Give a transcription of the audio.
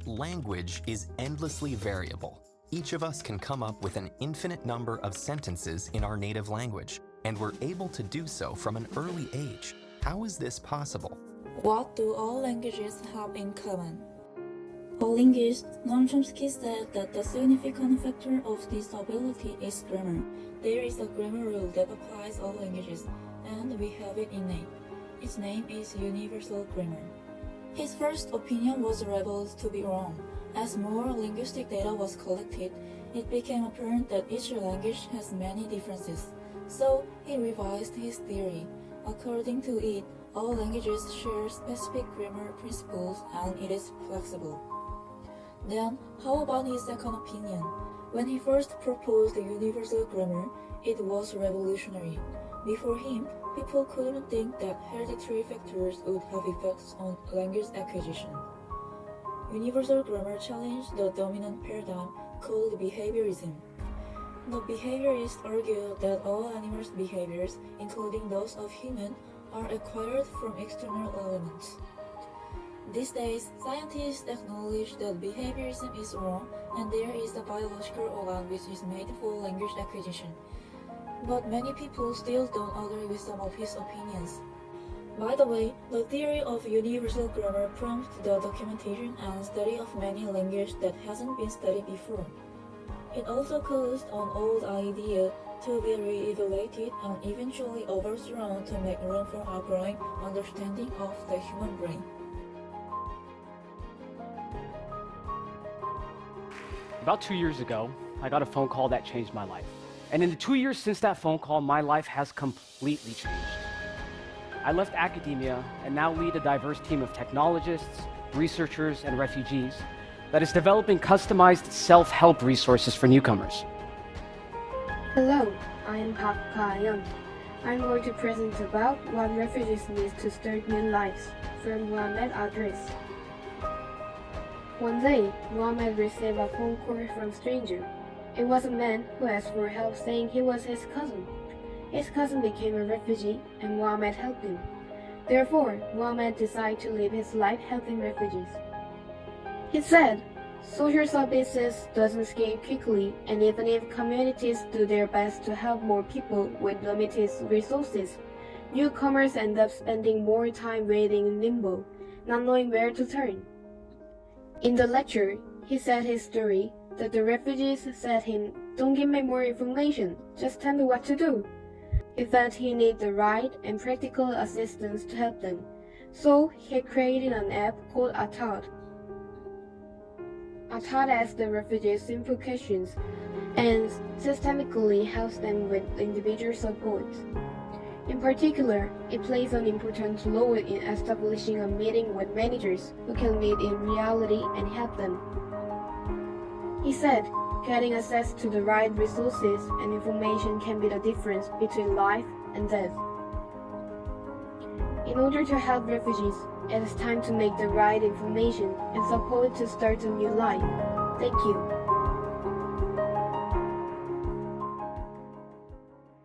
Language is endlessly variable. Each of us can come up with an infinite number of sentences in our native language, and we're able to do so from an early age. How is this possible? What do all languages have in common? A linguist, Noam Chomsky, said that the significant factor of this ability is grammar. There is a grammar rule that applies all languages, and we have it innate. Its name is universal grammar. His first opinion was revealed to be wrong. As more linguistic data was collected, it became apparent that each language has many differences. So he revised his theory. According to it, all languages share specific grammar principles and it is flexible. Then, how about his second opinion? When he first proposed the universal grammar, it was revolutionary. Before him, people couldn't think that hereditary factors would have effects on language acquisition. Universal grammar challenged the dominant paradigm called behaviorism. The behaviorists argued that all animals' behaviors, including those of humans, are acquired from external elements. These days, scientists acknowledge that behaviorism is wrong and there is a biological organ which is made for language acquisition. But many people still don't agree with some of his opinions. By the way, the theory of universal grammar prompted the documentation and study of many languages that hasn't been studied before. It also caused an old idea to be re-evaluated and eventually overthrown to make room for our growing understanding of the human brain. About 2 years ago, I got a phone call that changed my life. And in the 2 years since that phone call, my life has completely changed. I left academia and now lead a diverse team of technologists, researchers, and refugees that is developing customized self-help resources for newcomers. Hello, I'm Ted강연. I'm going to present about what refugees need to start new lives from Muhammad address. One day, Muhammad received a phone call from a stranger. It was a man who asked for help saying he was his cousin. His cousin became a refugee and Muhammad helped him. Therefore, Muhammad decided to live his life helping refugees. He said, social services doesn't scale quickly, and even if communities do their best to help more people with limited resources, newcomers end up spending more time waiting in limbo, not knowing where to turn. In the lecture, he said his story that the refugees said him, "Don't give me more information, just tell me what to do." He felt he needed the right and practical assistance to help them, so he created an app called Atad. Atad asks the refugees simple questions and systematically helps them with individual support. In particular, it plays an important role in establishing a meeting with managers who can meet in reality and help them. He said, getting access to the right resources and information can be the difference between life and death. In order to help refugees, it is time to make the right information and support to start a new life. Thank you.